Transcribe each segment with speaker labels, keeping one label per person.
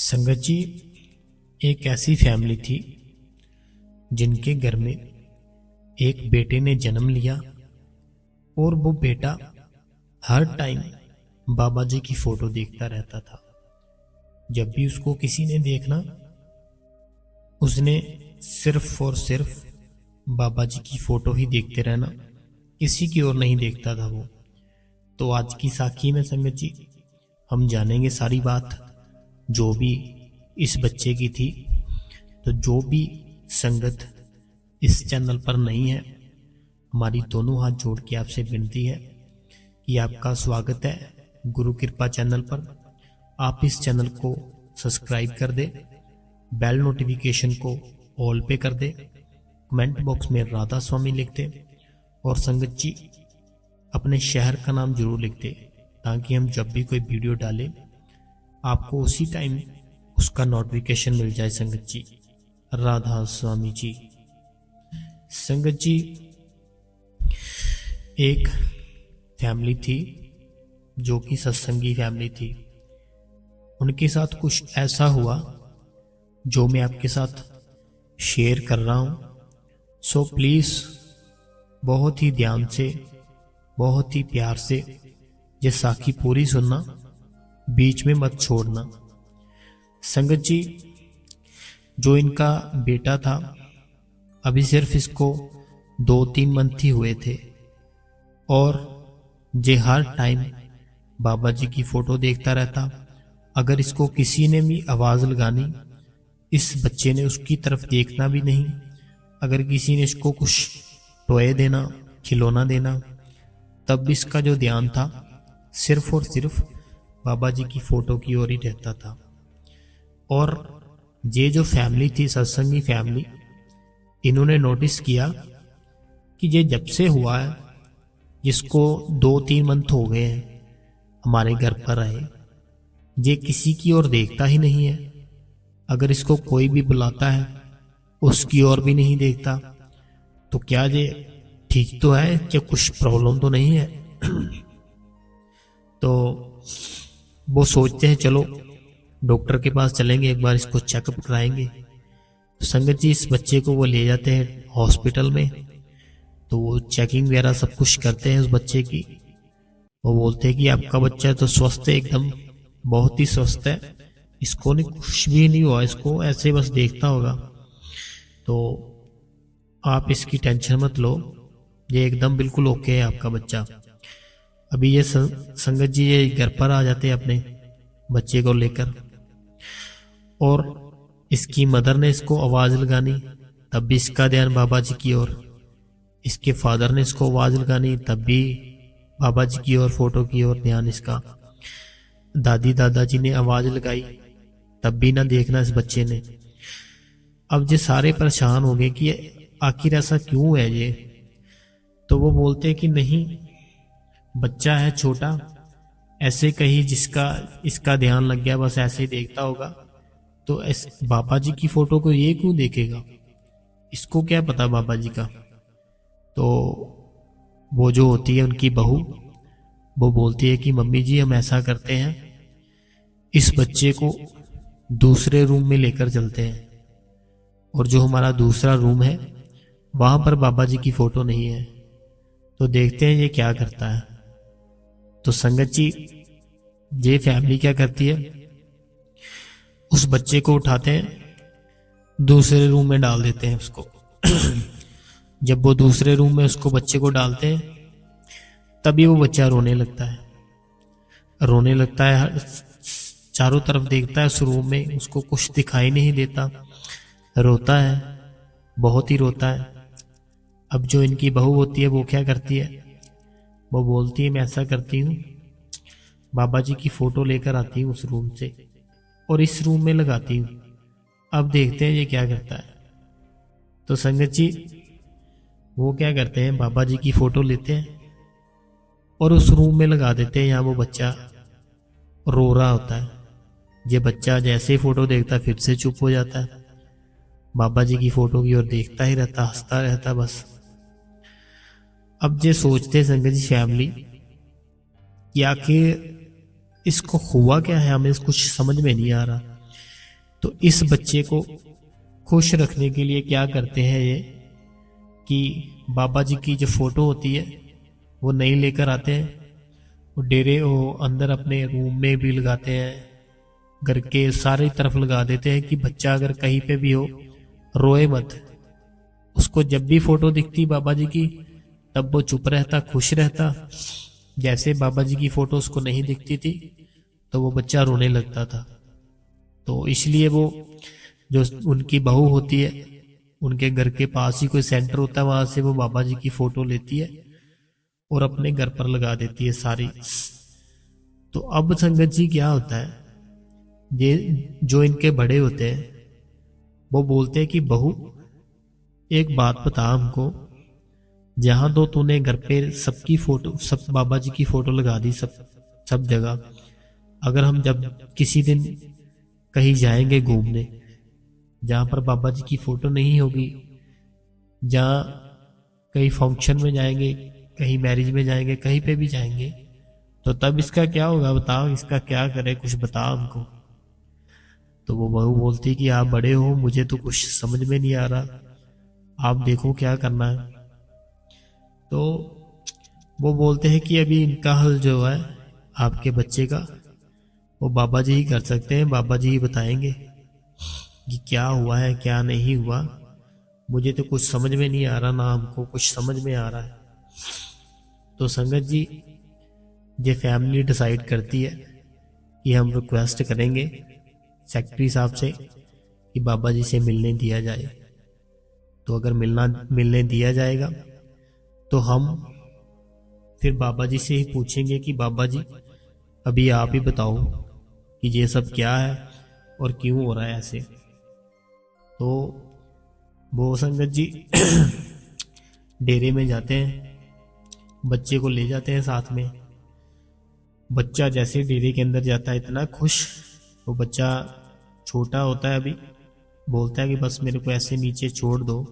Speaker 1: संगत जी, एक ऐसी फैमिली थी जिनके घर में एक बेटे ने जन्म लिया और वो बेटा हर टाइम बाबा जी की फोटो देखता रहता था। जब भी उसको किसी ने देखना, उसने सिर्फ और सिर्फ बाबा जी की फोटो ही देखते रहना, किसी की ओर नहीं देखता था वो। तो आज की साखी में संगत जी हम जानेंगे सारी बात जो भी इस बच्चे की थी। तो जो भी संगत इस चैनल पर नहीं है, हमारी दोनों हाथ जोड़ के आपसे विनती है कि आपका स्वागत है गुरु कृपा चैनल पर। आप इस चैनल को सब्सक्राइब कर दे, बेल नोटिफिकेशन को ऑल पे कर दे, कमेंट बॉक्स में राधा स्वामी लिख दे और संगत जी अपने शहर का नाम जरूर लिख दे, ताकि हम जब भी कोई वीडियो डालें आपको उसी टाइम उसका नोटिफिकेशन मिल जाए। संगत जी, राधा स्वामी जी। संगत जी, एक फैमिली थी जो कि सत्संगी फैमिली थी। उनके साथ कुछ ऐसा हुआ जो मैं आपके साथ शेयर कर रहा हूं। सो प्लीज बहुत ही ध्यान से, बहुत ही प्यार से ये साखी पूरी सुनना, बीच में मत छोड़ना। संगत जी, जो इनका बेटा था, अभी सिर्फ इसको 2-3 मंथ ही हुए थे और ये हर टाइम बाबा जी की फोटो देखता रहता। अगर इसको किसी ने भी आवाज लगानी, इस बच्चे ने उसकी तरफ देखना भी नहीं। अगर किसी ने इसको कुछ टॉय देना, खिलौना देना, तब भी इसका जो ध्यान था सिर्फ और सिर्फ बाबा जी की फोटो की ओर ही रहता था। और ये जो फैमिली थी, सत्संगी फैमिली, इन्होंने नोटिस किया कि ये जब से हुआ है, जिसको 2-3 मंथ हो गए हैं हमारे घर पर आए, ये किसी की ओर देखता ही नहीं है। अगर इसको कोई भी बुलाता है उसकी ओर भी नहीं देखता। तो क्या ये ठीक तो है, क्या कुछ प्रॉब्लम तो नहीं है? तो वो सोचते हैं चलो डॉक्टर के पास चलेंगे, एक बार इसको चेकअप कराएंगे। तो संगत जी, इस बच्चे को वो ले जाते हैं हॉस्पिटल में। तो वो चेकिंग वगैरह सब कुछ करते हैं उस बच्चे की। वो बोलते हैं कि आपका बच्चा तो स्वस्थ है, एकदम बहुत ही स्वस्थ है, इसको नहीं कुछ भी नहीं हुआ, इसको ऐसे बस देखता होगा। तो आप इसकी टेंशन मत लो, ये एकदम बिल्कुल ओके है आपका बच्चा। अभी ये संगत जी ये घर पर आ जाते हैं अपने बच्चे को लेकर, और इसकी मदर ने इसको आवाज लगानी, तब भी इसका ध्यान बाबा जी की ओर। इसके फादर ने इसको आवाज लगानी, तब भी बाबा जी की ओर, फोटो की ओर ध्यान इसका। दादी दादाजी ने आवाज लगाई, तब भी ना देखना इस बच्चे ने। अब ये सारे परेशान हो गए कि आखिर ऐसा क्यों है ये। तो वो बोलते हैं कि नहीं, बच्चा है छोटा, ऐसे कहीं जिसका इसका ध्यान लग गया, बस ऐसे ही देखता होगा। तो इस बाबा जी की फोटो को ये क्यों देखेगा, इसको क्या पता बाबा जी का। तो वो जो होती है उनकी बहू, वो बोलती है कि मम्मी जी हम ऐसा करते हैं, इस बच्चे को दूसरे रूम में लेकर चलते हैं, और जो हमारा दूसरा रूम है वहां पर बाबा जी की फोटो नहीं है। तो देखते हैं ये क्या करता है। तो संगत जी, ये फैमिली क्या करती है, उस बच्चे को उठाते हैं, दूसरे रूम में डाल देते हैं उसको। जब वो दूसरे रूम में उसको बच्चे को डालते हैं, तभी वो बच्चा रोने लगता है। रोने लगता है, चारों तरफ देखता है उस रूम में, उसको कुछ दिखाई नहीं देता, रोता है, बहुत ही रोता है। अब जो इनकी बहू होती है वो क्या करती है, वो बोलती है मैं ऐसा करती हूँ, बाबा जी की फोटो लेकर आती हूँ उस रूम से और इस रूम में लगाती हूँ। अब देखते हैं ये क्या करता है। तो संगत जी, वो क्या करते हैं, बाबा जी की फोटो लेते हैं और उस रूम में लगा देते हैं। यहाँ वो बच्चा रो रहा होता है। ये बच्चा जैसे ही फोटो देखता है फिर से चुप हो जाता है, बाबा जी की फोटो की ओर देखता ही रहता, हंसता रहता बस। अब ये सोचते संगत जी फैमिली कि आखिर इसको हुआ क्या है, हमें कुछ समझ में नहीं आ रहा। तो इस बच्चे को खुश रखने के लिए क्या करते हैं ये कि बाबा जी की जो फोटो होती है वो नहीं लेकर आते हैं, वो डेरे वो अंदर अपने रूम में भी लगाते हैं, घर के सारी तरफ लगा देते हैं कि बच्चा अगर कहीं पे भी हो रोए मत। उसको जब भी फोटो दिखती बाबा जी की तब वो चुप रहता, खुश रहता। जैसे बाबा जी की फोटो उसको नहीं दिखती थी तो वो बच्चा रोने लगता था। तो इसलिए वो जो उनकी बहू होती है उनके घर के पास ही कोई सेंटर होता है, वहां से वो बाबा जी की फोटो लेती है और अपने घर पर लगा देती है सारी। तो अब संगत जी क्या होता है, ये जो इनके बड़े होते हैं वो बोलते हैं कि बहू एक बात बता हमको, जहां तो तूने घर पे सबकी फोटो, सब बाबा जी की फोटो लगा दी सब सब जगह, अगर हम जब किसी दिन कहीं जाएंगे घूमने जहां पर बाबा जी की फोटो नहीं होगी, जहां कहीं फंक्शन में जाएंगे, कहीं मैरिज में जाएंगे, कहीं पे भी जाएंगे, तो तब इसका क्या होगा बताओ, इसका क्या करे, कुछ बताओ हमको। तो वो बहू बोलती कि आप बड़े हो, मुझे तो कुछ समझ में नहीं आ रहा, आप देखो क्या करना है। तो वो बोलते हैं कि अभी इनका हल जो है आपके बच्चे का वो बाबा जी ही कर सकते हैं, बाबा जी ही बताएंगे कि क्या हुआ है क्या नहीं हुआ, मुझे तो कुछ समझ में नहीं आ रहा, ना हमको कुछ समझ में आ रहा है। तो संगत जी ये फैमिली डिसाइड करती है कि हम रिक्वेस्ट करेंगे सेक्रेटरी साहब से कि बाबा जी से मिलने दिया जाए। तो अगर मिलने दिया जाएगा तो हम फिर बाबा जी से ही पूछेंगे कि बाबा जी अभी आप ही बताओ कि ये सब क्या है और क्यों हो रहा है ऐसे। तो वो संगत जी डेरे में जाते हैं, बच्चे को ले जाते हैं साथ में। बच्चा जैसे डेरे के अंदर जाता है इतना खुश, वो बच्चा छोटा होता है अभी, बोलता है कि बस मेरे को ऐसे नीचे छोड़ दो।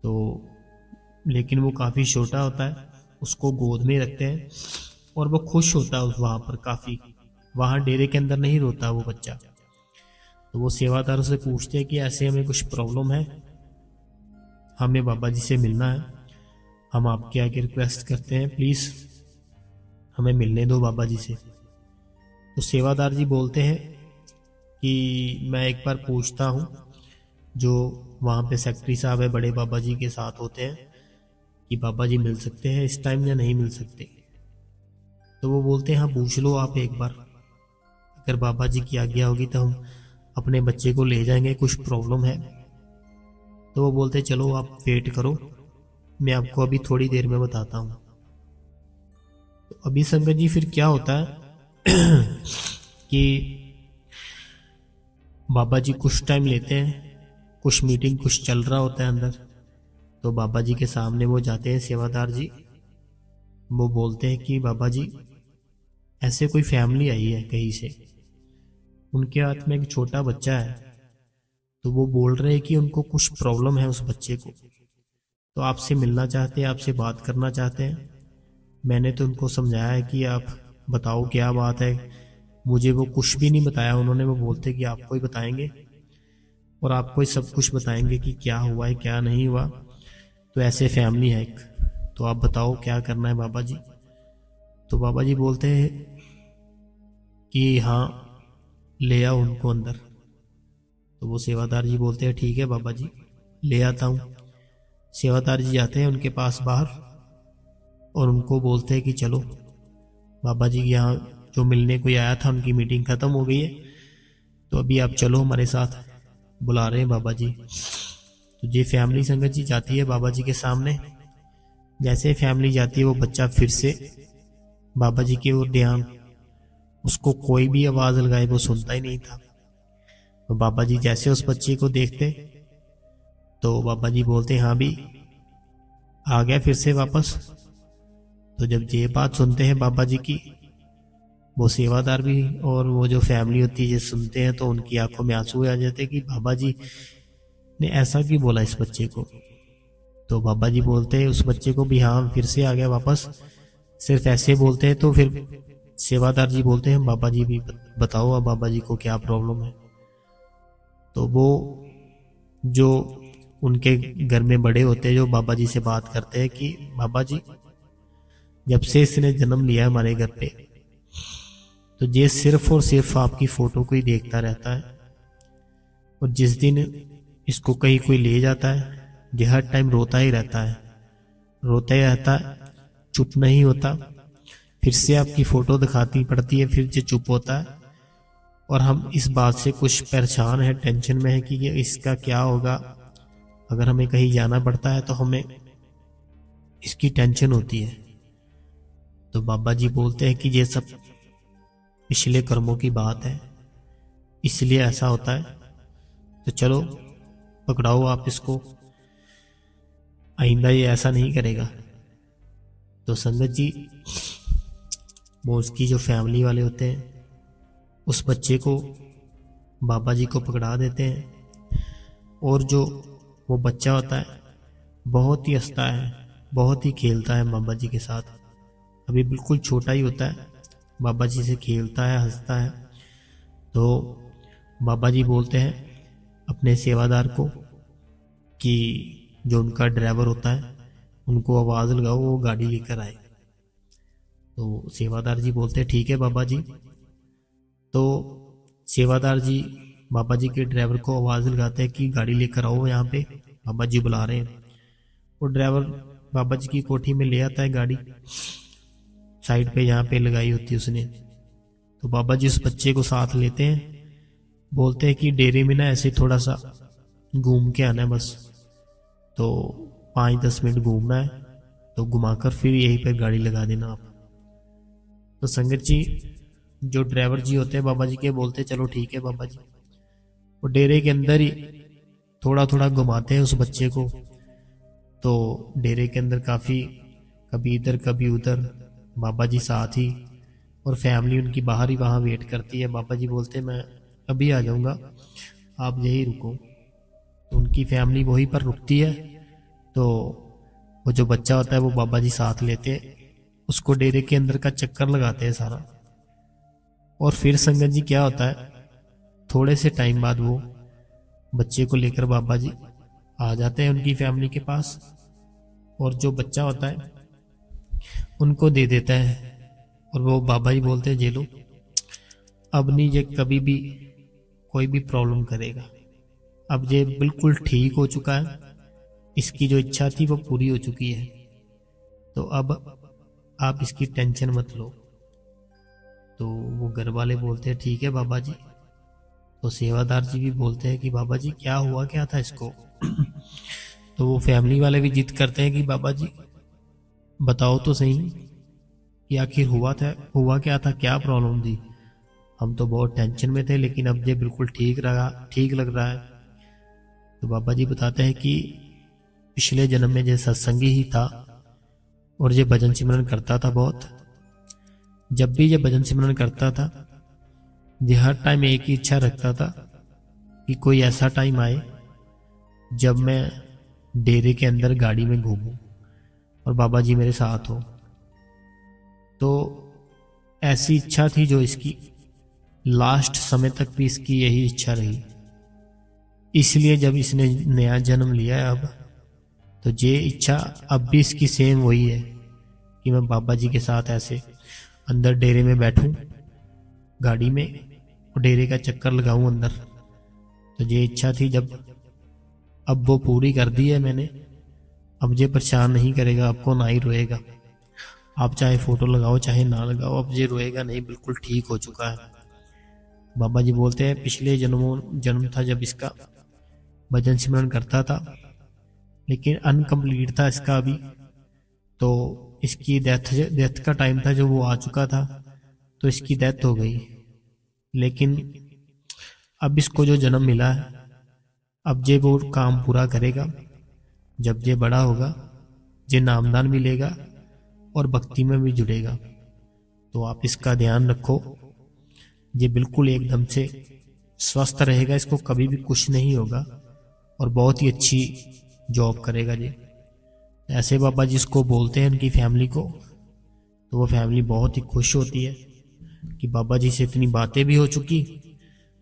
Speaker 1: तो लेकिन वो काफ़ी छोटा होता है, उसको गोद में रखते हैं और वो खुश होता है वहाँ पर काफ़ी। वहाँ डेरे के अंदर नहीं रोता वो बच्चा। तो वो सेवादारों से पूछते हैं कि ऐसे हमें कुछ प्रॉब्लम है, हमें बाबा जी से मिलना है, हम आपके आगे रिक्वेस्ट करते हैं प्लीज़ हमें मिलने दो बाबा जी से। तो सेवादार जी बोलते हैं कि मैं एक बार पूछता हूँ, जो वहाँ पे सेक्रेटरी साहब है बड़े बाबा जी के साथ होते हैं, कि बाबा जी मिल सकते हैं इस टाइम या नहीं मिल सकते। तो वो बोलते हैं हाँ पूछ लो आप एक बार, अगर बाबा जी की आज्ञा होगी तो हम अपने बच्चे को ले जाएंगे, कुछ प्रॉब्लम है। तो वो बोलते हैं चलो आप वेट करो, मैं आपको अभी थोड़ी देर में बताता हूँ। तो अभी संगत जी फिर क्या होता है कि बाबा जी कुछ टाइम लेते हैं, कुछ मीटिंग कुछ चल रहा होता है अंदर। तो बाबा जी के सामने वो जाते हैं सेवादार जी, वो बोलते हैं कि बाबा जी ऐसे कोई फैमिली आई है कहीं से, उनके हाथ में एक छोटा बच्चा है, तो वो बोल रहे हैं कि उनको कुछ प्रॉब्लम है उस बच्चे को, तो आपसे मिलना चाहते हैं, आपसे बात करना चाहते हैं। मैंने तो उनको समझाया है कि आप बताओ क्या बात है, मुझे वो कुछ भी नहीं बताया उन्होंने। वो बोलते कि आपको ही बताएंगे और आपको ही सब कुछ बताएंगे कि क्या हुआ है क्या नहीं हुआ। तो ऐसे फैमिली है एक, तो आप बताओ क्या करना है बाबा जी। तो बाबा जी बोलते हैं कि हाँ ले आओ उनको अंदर। तो वो सेवादार जी बोलते हैं ठीक है बाबा जी ले आता हूँ। सेवादार जी जाते हैं उनके पास बाहर और उनको बोलते हैं कि चलो बाबा जी यहाँ जो मिलने कोई आया था उनकी मीटिंग खत्म हो गई है, तो अभी आप चलो हमारे साथ, बुला रहे हैं बाबा जी। तो ये फैमिली संगत जी जाती है बाबा जी के सामने। जैसे फैमिली जाती है वो बच्चा फिर से बाबा जी की ओर ध्यान, उसको कोई भी आवाज लगाए वो सुनता ही नहीं था। तो बाबा जी जैसे उस बच्चे को देखते तो बाबा जी बोलते हाँ भी आ गया फिर से वापस। तो जब ये बात सुनते हैं बाबा जी की, वो सेवादार भी और वो जो फैमिली होती है ये सुनते हैं तो उनकी आंखों में आंसू आ जाते हैं कि बाबा जी ने ऐसा क्यों बोला इस बच्चे को। तो बाबा जी बोलते हैं उस बच्चे को भी हाँ फिर से आ गया वापस, सिर्फ ऐसे बोलते हैं। तो फिर सेवादार जी बोलते हैं बाबा जी भी बताओ अब बाबा जी को क्या प्रॉब्लम है। तो वो जो उनके घर में बड़े होते हैं जो बाबा जी से बात करते हैं कि बाबा जी, जब से इसने जन्म लिया है हमारे घर पे, तो ये सिर्फ और सिर्फ आपकी फोटो को ही देखता रहता है। और जिस दिन इसको कहीं कोई ले जाता है, ये हर टाइम रोता ही रहता है, रोता ही रहता है, चुप नहीं होता। फिर से आपकी फोटो दिखाती पड़ती है, फिर ये चुप होता है। और हम इस बात से कुछ परेशान है, टेंशन में है कि ये इसका क्या होगा। अगर हमें कहीं जाना पड़ता है तो हमें इसकी टेंशन होती है। तो बाबा जी बोलते हैं कि ये सब पिछले कर्मों की बात है, इसलिए ऐसा होता है। तो चलो पकड़ाओ आप इसको, आइंदा ये ऐसा नहीं करेगा। तो संगत जी, वो उसकी जो फैमिली वाले होते हैं उस बच्चे को बाबा जी को पकड़ा देते हैं। और जो वो बच्चा होता है बहुत ही हंसता है, बहुत ही खेलता है बाबा जी के साथ। अभी बिल्कुल छोटा ही होता है, बाबा जी से खेलता है, हंसता है। तो बाबा जी बोलते हैं अपने सेवादार को कि जो उनका ड्राइवर होता है उनको आवाज़ लगाओ, वो गाड़ी लेकर आए। तो सेवादार जी बोलते हैं ठीक है बाबा जी। तो सेवादार जी बाबा जी के ड्राइवर को आवाज़ लगाते हैं कि गाड़ी लेकर आओ, यहाँ पे बाबा जी बुला रहे हैं। वो ड्राइवर बाबा जी की कोठी में ले आता है गाड़ी, साइड पे यहाँ पे लगाई होती है उसने। तो बाबा जी उस बच्चे को साथ लेते हैं, बोलते हैं कि डेरे में ना ऐसे थोड़ा सा घूम के आना है बस, तो 5-10 मिनट घूमना है, तो घुमाकर फिर यहीं पर गाड़ी लगा देना आप। तो संगत जी, जो ड्राइवर जी होते हैं बाबा जी के, बोलते चलो ठीक है बाबा जी। वो डेरे के अंदर ही थोड़ा थोड़ा घुमाते हैं उस बच्चे को। तो डेरे के अंदर काफ़ी कभी इधर कभी उधर, बाबा जी साथ ही, और फैमिली उनकी बाहर ही वहाँ वेट करती है। बाबा जी बोलते हैं मैं अभी आ जाऊँगा, आप यहीं रुको। तो उनकी फैमिली वहीं पर रुकती है। तो वो जो बच्चा होता है वो बाबा जी साथ लेते, उसको डेरे के अंदर का चक्कर लगाते हैं सारा। और फिर संगत जी क्या होता है, थोड़े से टाइम बाद वो बच्चे को लेकर बाबा जी आ जाते हैं उनकी फैमिली के पास। और जो बच्चा होता है उनको दे देता है। और वो बाबा जी बोलते हैं जे लो, अब नहीं ये कभी भी कोई भी प्रॉब्लम करेगा, अब ये बिल्कुल ठीक हो चुका है, इसकी जो इच्छा थी वो पूरी हो चुकी है, तो अब आप इसकी टेंशन मत लो। तो वो घर वाले बोलते हैं ठीक है बाबा जी। तो सेवादार जी भी बोलते हैं कि बाबा जी क्या हुआ क्या था इसको। तो वो फैमिली वाले भी जिद करते हैं कि बाबा जी बताओ तो सही कि आखिर हुआ क्या था, क्या प्रॉब्लम थी। हम तो बहुत टेंशन में थे, लेकिन अब ये बिल्कुल ठीक लग रहा है। तो बाबा जी बताते हैं कि पिछले जन्म में ये सत्संगी ही था और ये भजन सिमरन करता था बहुत। जब भी ये भजन सिमरन करता था, ये हर टाइम एक ही इच्छा रखता था कि कोई ऐसा टाइम आए जब मैं डेरे के अंदर गाड़ी में घूमूं और बाबा जी मेरे साथ हो। तो ऐसी इच्छा थी जो इसकी लास्ट समय तक भी इसकी यही इच्छा रही। इसलिए जब इसने नया जन्म लिया है अब, तो ये इच्छा अब भी इसकी सेम वही है कि मैं बाबा जी के साथ ऐसे अंदर डेरे में बैठूं गाड़ी में और डेरे का चक्कर लगाऊं अंदर। तो ये इच्छा थी, जब अब वो पूरी कर दी है मैंने। अब ये परेशान नहीं करेगा आपको, ना ही रोएगा। आप चाहे फोटो लगाओ चाहे ना लगाओ, अब ये रोएगा नहीं, बिल्कुल ठीक हो चुका है। बाबा जी बोलते हैं पिछले जन्म था जब इसका भजन सिमरन करता था, लेकिन अनकम्प्लीट था इसका अभी। तो इसकी डेथ का टाइम था जो वो आ चुका था, तो इसकी डेथ हो गई। लेकिन अब इसको जो जन्म मिला है, अब ये वो काम पूरा करेगा। जब ये बड़ा होगा, ये नामदान मिलेगा और भक्ति में भी जुड़ेगा। तो आप इसका ध्यान रखो, ये बिल्कुल एकदम से स्वस्थ रहेगा, इसको कभी भी कुछ नहीं होगा और बहुत ही अच्छी जॉब करेगा ये। ऐसे बाबा जी इसको बोलते हैं उनकी फैमिली को। तो वो फैमिली बहुत ही खुश होती है कि बाबा जी से इतनी बातें भी हो चुकी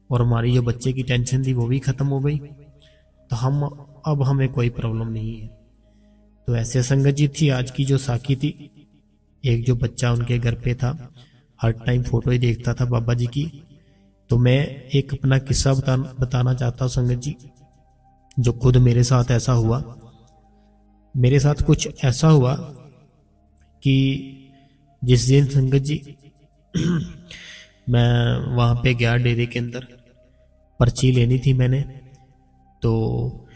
Speaker 1: और हमारी जो बच्चे की टेंशन थी वो भी ख़त्म हो गई। तो अब हमें कोई प्रॉब्लम नहीं है। तो ऐसे संगत जी थी आज की जो साखी थी। एक जो बच्चा उनके घर पे था, हर टाइम फोटो ही देखता था बाबा जी की। तो मैं एक अपना किस्सा बताना चाहता हूँ संगत जी, जो खुद मेरे साथ ऐसा हुआ। मेरे साथ कुछ ऐसा हुआ कि जिस दिन संगत जी मैं वहाँ पे गया डेरे के अंदर, पर्ची लेनी थी मैंने। तो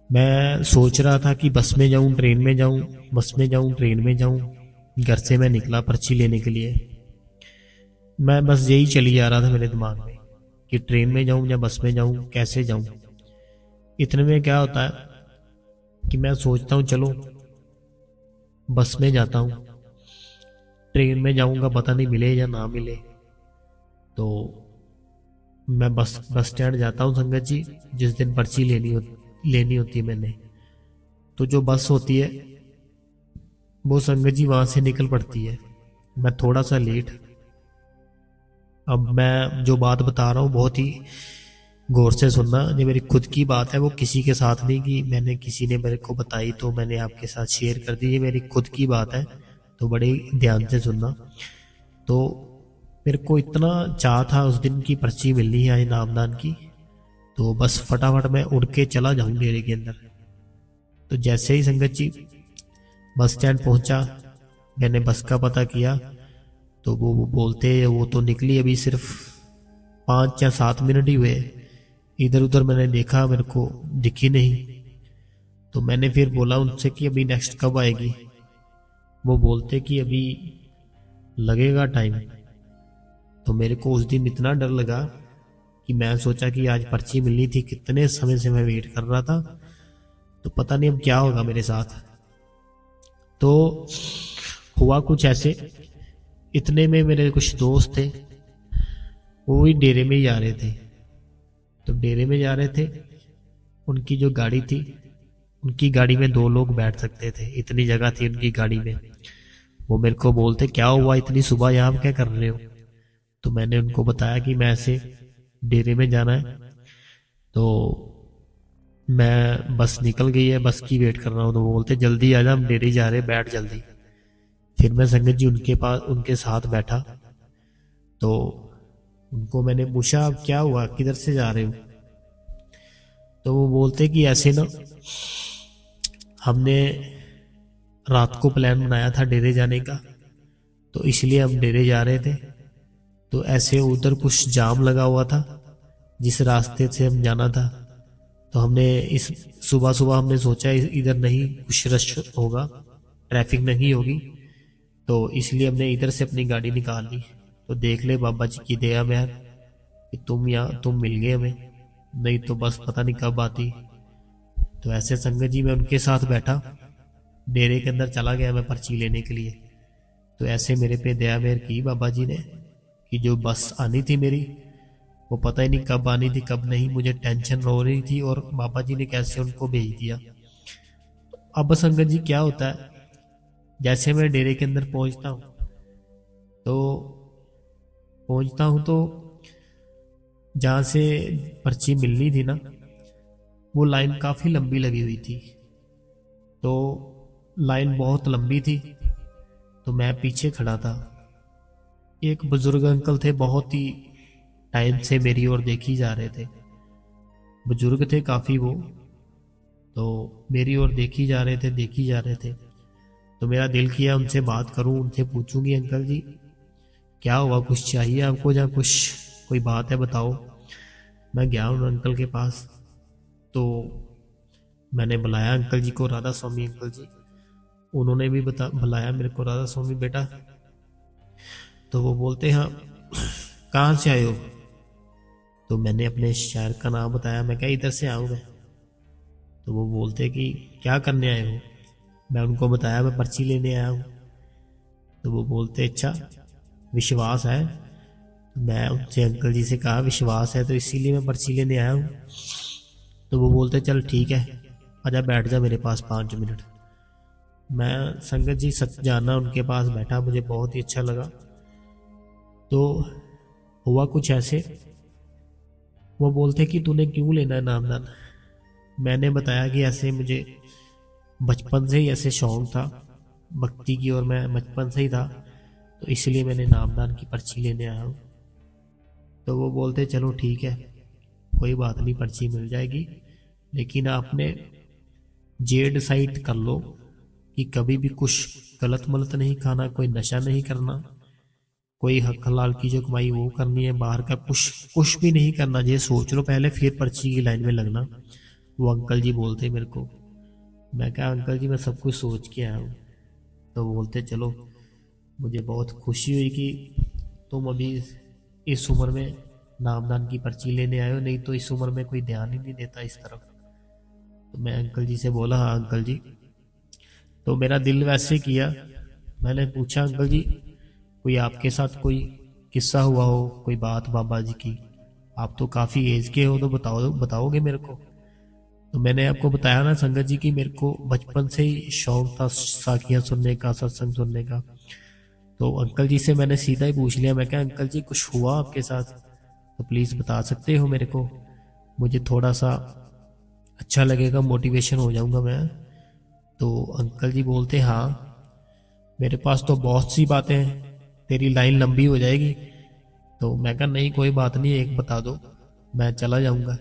Speaker 1: मैं सोच रहा था कि बस में जाऊं ट्रेन में जाऊं, बस में जाऊं ट्रेन में जाऊं। घर से मैं निकला पर्ची लेने के लिए। मैं बस यही चली जा रहा था मेरे दिमाग में कि ट्रेन में जाऊं या बस में जाऊं, कैसे जाऊं। इतने में क्या होता है कि मैं सोचता हूँ चलो बस में जाता हूँ, ट्रेन में जाऊंगा पता नहीं मिले या ना मिले। तो मैं बस स्टैंड जाता हूँ संगत जी, जिस दिन पर्ची लेनी होती है मैंने। तो जो बस होती है वो संगत जी वहां से निकल पड़ती है। मैं थोड़ा सा लेट। अब मैं जो बात बता रहा हूँ बहुत ही गौर से सुनना, ये मेरी खुद की बात है, वो किसी के साथ नहीं कि मैंने किसी ने मेरे को बताई तो मैंने आपके साथ शेयर कर दी। ये मेरी खुद की बात है, तो बड़े ध्यान से सुनना। तो मेरे को इतना चाह था उस दिन की पर्ची मिलनी है इनामदान की, तो बस फटाफट मैं उड़ के चला जाऊं डेरे के अंदर। तो जैसे ही संगत जी बस स्टैंड पहुंचा, मैंने बस का पता किया। तो वो बोलते वो तो निकली अभी सिर्फ 5 या 7 मिनट ही हुए। इधर उधर मैंने देखा, मेरे को दिखी नहीं। तो मैंने फिर बोला उनसे कि अभी नेक्स्ट कब आएगी। वो बोलते कि अभी लगेगा टाइम। तो मेरे को उस दिन इतना डर लगा कि मैं सोचा कि आज पर्ची मिलनी थी, कितने समय से मैं वेट कर रहा था, तो पता नहीं अब क्या होगा मेरे साथ। तो हुआ कुछ ऐसे, इतने में मेरे कुछ दोस्त थे, वो भी डेरे में ही जा रहे थे। तो डेरे में जा रहे थे, उनकी जो गाड़ी थी, उनकी गाड़ी में 2 लोग बैठ सकते थे, इतनी जगह थी उनकी गाड़ी में। वो मेरे को बोलते क्या हुआ इतनी सुबह यहाँ क्या कर रहे हो। तो मैंने उनको बताया कि मैं ऐसे डेरे में जाना है, तो मैं बस निकल गई है, बस की वेट कर रहा हूँ। तो वो बोलते जल्दी आ जा, हम डेरे जा रहे हैं, बैठ जल्दी। फिर मैं संगत जी उनके साथ बैठा। तो उनको मैंने पूछा अब क्या हुआ, किधर से जा रहे हो। तो वो बोलते कि ऐसे ना, हमने रात को प्लान बनाया था डेरे जाने का, तो इसलिए हम डेरे जा रहे थे। तो ऐसे उधर कुछ जाम लगा हुआ था जिस रास्ते से हम जाना था। तो हमने इस सुबह सुबह हमने सोचा इधर नहीं कुछ रश होगा, ट्रैफिक नहीं होगी, तो इसलिए हमने इधर से अपनी गाड़ी निकाल ली। तो देख ले बाबा जी की दया में कि तुम मिल गए हमें, नहीं तो बस पता नहीं कब आती। तो ऐसे संगत जी मैं उनके साथ बैठा, डेरे के अंदर चला गया मैं पर्ची लेने के लिए। तो ऐसे मेरे पे दया मेहर की बाबा जी ने कि जो बस आनी थी मेरी, वो पता ही नहीं कब आनी थी कब नहीं, मुझे टेंशन हो रही थी, और बाबा जी ने कैसे उनको भेज दिया। अब संगत जी क्या होता है, जैसे मैं डेरे के अंदर पहुंचता हूँ तो जहाँ से पर्ची मिलनी थी ना, वो लाइन काफ़ी लंबी लगी हुई थी। तो लाइन बहुत लंबी थी, तो मैं पीछे खड़ा था। एक बुजुर्ग अंकल थे, बहुत ही टाइम से मेरी ओर देखी जा रहे थे, बुजुर्ग थे काफ़ी वो। तो मेरी ओर देखी जा रहे थे। तो मेरा दिल किया उनसे बात करूं, उनसे पूछूंगी अंकल जी क्या हुआ, कुछ चाहिए आपको या कुछ कोई बात है बताओ। मैं गया उन अंकल के पास। तो मैंने बुलाया अंकल जी को, राधा स्वामी अंकल जी। उन्होंने भी बुलाया मेरे को, राधा स्वामी बेटा। तो वो बोलते हाँ कहाँ से आए हो। तो मैंने अपने शहर का नाम बताया, मैं क्या इधर से आऊँ मैं। तो वो बोलते कि क्या करने आए हो। मैं उनको बताया मैं पर्ची लेने आया हूँ। तो वो बोलते अच्छा विश्वास है। मैं उनसे अंकल जी से कहा विश्वास है तो इसीलिए मैं पर्ची लेने आया हूँ। तो वो बोलते चल ठीक है, आजा बैठ जा मेरे पास 5 मिनट। मैं संगत जी सच जाना उनके पास बैठा, मुझे बहुत ही अच्छा लगा। तो हुआ कुछ ऐसे वो बोलते कि तूने क्यों लेना है नामदान। मैंने बताया कि ऐसे मुझे बचपन से ही ऐसे शौक था भक्ति की, और मैं बचपन से ही था, तो इसलिए मैंने नामदान की पर्ची लेने आया हूँ। तो वो बोलते चलो ठीक है, कोई बात नहीं, पर्ची मिल जाएगी, लेकिन आपने ये डिसाइड कर लो कि कभी भी कुछ गलत मलत नहीं खाना, कोई नशा नहीं करना, कोई हक हलाल की जो कमाई वो करनी है, बाहर का कुछ कुछ भी नहीं करना। ये सोच लो पहले, फिर पर्ची की लाइन में लगना। वो अंकल जी बोलते मेरे को। मैं कहा अंकल जी मैं सब कुछ सोच के आया हूँ। तो बोलते चलो, मुझे बहुत खुशी हुई कि तुम अभी इस उम्र में नामदान की पर्ची लेने आए हो, नहीं तो इस उम्र में कोई ध्यान ही नहीं देता इस तरफ। तो मैं अंकल जी से बोला हाँ अंकल जी। तो मेरा दिल वैसे किया, मैंने पूछा अंकल जी कोई आपके साथ कोई किस्सा हुआ हो, कोई बात बाबा जी की, आप तो काफ़ी एज के हो, तो बताओगे मेरे को। तो मैंने आपको बताया ना संगत जी कि मेरे को बचपन से ही शौक था साखियाँ सुनने का, सत्संग सुनने का। तो अंकल जी से मैंने सीधा ही पूछ लिया, मैं क्या अंकल जी कुछ हुआ आपके साथ, तो प्लीज़ बता सकते हो मेरे को, मुझे थोड़ा सा अच्छा लगेगा, मोटिवेशन हो जाऊंगा मैं। तो अंकल जी बोलते हाँ मेरे पास तो बहुत सी बातें हैं, तेरी लाइन लंबी हो जाएगी। तो मैं कहा नहीं कोई बात नहीं, एक बता दो, मैं चला जाऊंगा।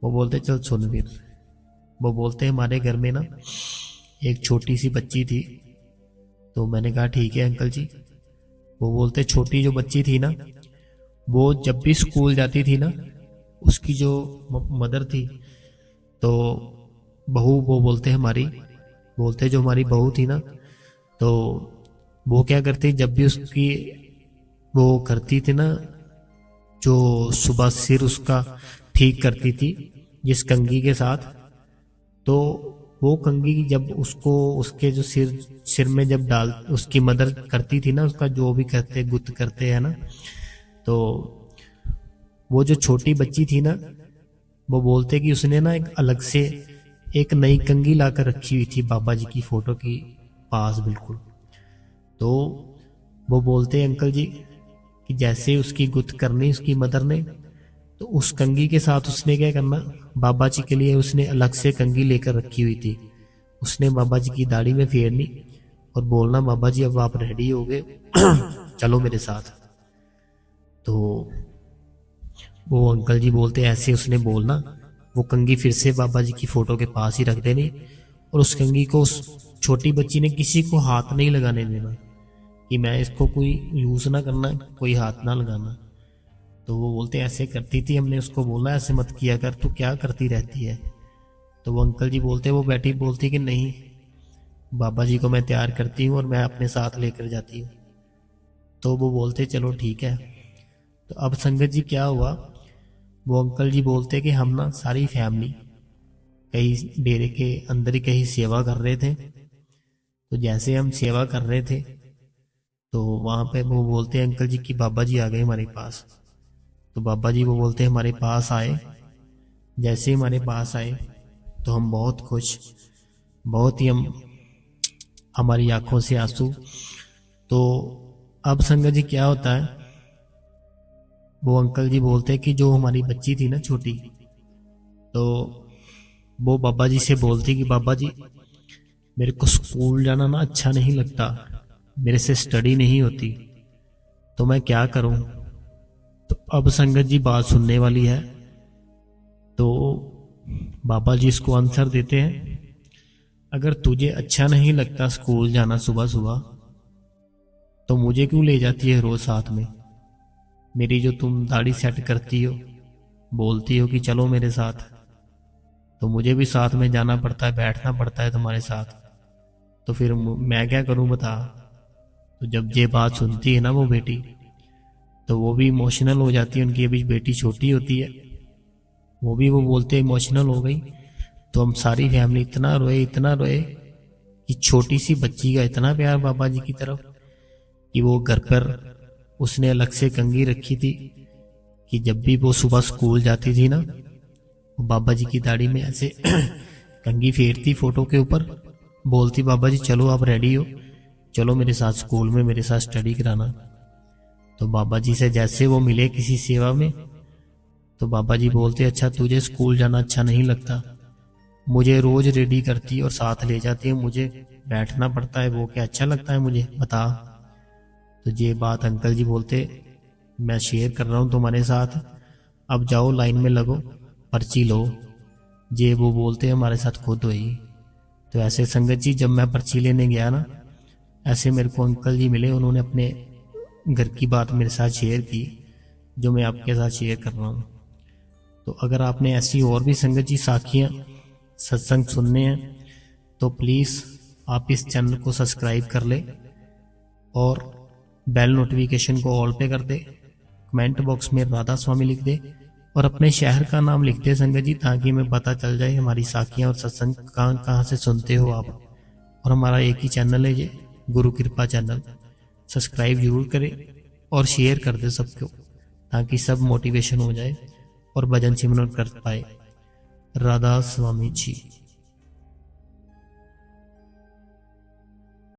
Speaker 1: वो बोलते चल सुन फिर। वो बोलते हमारे घर में ना एक छोटी सी बच्ची थी। तो मैंने कहा ठीक है अंकल जी। वो बोलते छोटी जो बच्ची थी ना, वो जब भी स्कूल जाती थी ना, उसकी जो मदर थी, तो बहू वो बोलते हमारी, बोलते जो हमारी बहू थी ना, तो वो क्या करती जब भी उसकी वो करती थी ना, जो सुबह सिर उसका ठीक करती थी जिस कंघी के साथ, तो वो कंघी जब उसको उसके जो सिर में जब डाल उसकी मदर करती थी ना, उसका जो भी करते गुत्त करते हैं ना, तो वो जो छोटी बच्ची थी ना, वो बोलते कि उसने ना एक अलग से एक नई कंघी लाकर रखी हुई थी बाबा जी की फोटो की पास बिल्कुल। तो वो बोलते अंकल जी कि जैसे उसकी गुत्त करनी उसकी मदर ने, तो उस कंघी के साथ उसने क्या करना, बाबा जी के लिए उसने अलग से कंघी लेकर रखी हुई थी। उसने बाबा जी की दाढ़ी में फेरनी और बोलना बाबा जी अब आप रेडी हो गए चलो मेरे साथ। तो वो अंकल जी बोलते ऐसे उसने बोलना, वो कंघी फिर से बाबा जी की फोटो के पास ही रख देनी, और उस कंघी को उस छोटी बच्ची ने किसी को हाथ नहीं लगाने देना, कि मैं इसको कोई यूज ना करना, कोई हाथ ना लगाना। तो वो बोलते ऐसे करती थी, हमने उसको बोला ऐसे मत किया कर, तू क्या करती रहती है। तो वो अंकल जी बोलते, वो बैठी बोलती कि नहीं बाबा जी को मैं तैयार करती हूँ और मैं अपने साथ लेकर जाती हूँ। तो वो बोलते चलो ठीक है। तो अब संगत जी क्या हुआ, वो अंकल जी बोलते कि हम ना सारी फैमिली कहीं डेरे के अंदर ही कहीं सेवा कर रहे थे। तो जैसे हम सेवा कर रहे थे, तो वहाँ पे वो बोलते अंकल जी कि बाबा जी आ गए हमारे पास। तो बाबा जी वो बोलते हमारे पास आए, जैसे ही हमारे पास आए तो हम बहुत खुश, बहुत ही हमारी आंखों से आंसू। तो अब संगत जी क्या होता है, वो अंकल जी बोलते कि जो हमारी बच्ची थी ना छोटी, तो वो बाबा जी से बोलती कि बाबा जी मेरे को स्कूल जाना ना अच्छा नहीं लगता, मेरे से स्टडी नहीं होती, तो मैं क्या करूं। तो अब संगत जी बात सुनने वाली है। तो बाबा जी इसको आंसर देते हैं, अगर तुझे अच्छा नहीं लगता स्कूल जाना सुबह सुबह, तो मुझे क्यों ले जाती है रोज साथ में। मेरी जो तुम दाढ़ी सेट करती हो, बोलती हो कि चलो मेरे साथ, तो मुझे भी साथ में जाना पड़ता है, बैठना पड़ता है तुम्हारे साथ, तो फिर मैं क्या करूं बता। तो जब ये बात सुनती है ना वो बेटी, तो वो भी इमोशनल हो जाती है, उनकी अभी बेटी छोटी होती है, वो बोलते इमोशनल हो गई। तो हम सारी फैमिली इतना रोए कि छोटी सी बच्ची का इतना प्यार बाबा जी की तरफ, कि वो घर पर उसने अलग से कंघी रखी थी, कि जब भी वो सुबह स्कूल जाती थी ना, वो बाबा जी की दाढ़ी में ऐसे कंघी फेरती फोटो के ऊपर, बोलती बाबा जी चलो आप रेडी हो, चलो मेरे साथ स्कूल में मेरे साथ स्टडी कराना। तो बाबा जी से जैसे वो मिले किसी सेवा में, तो बाबा जी बोलते, अच्छा तुझे स्कूल जाना अच्छा नहीं लगता? मुझे रोज रेडी करती और साथ ले जाती है, मुझे बैठना पड़ता है, वो क्या अच्छा लगता है मुझे, बता। तो ये बात अंकल जी बोलते, मैं शेयर कर रहा हूँ तुम्हारे साथ, अब जाओ लाइन में लगो, पर्ची लो। ये वो बोलते हमारे साथ खुद हुई। तो ऐसे संगत जी जब मैं पर्ची लेने गया ना, ऐसे मेरे को अंकल जी मिले, उन्होंने अपने घर की बात मेरे साथ शेयर की, जो मैं आपके साथ शेयर कर रहा हूँ। तो अगर आपने ऐसी और भी संगत जी साखियाँ सत्संग सुनने हैं तो प्लीज़ आप इस चैनल को सब्सक्राइब कर ले और बेल नोटिफिकेशन को ऑल पे कर दे। कमेंट बॉक्स में राधा स्वामी लिख दे और अपने शहर का नाम लिख दे संगत जी, ताकि हमें पता चल जाए हमारी साखियाँ और सत्संग कहाँ कहाँ से सुनते हो आप। और हमारा एक ही चैनल है ये, गुरु कृपा चैनल। सब्सक्राइब जरूर करें और शेयर कर दे सबको, ताकि सब मोटिवेशन हो जाए और भजन सिमरन कर पाए। राधा स्वामी जी।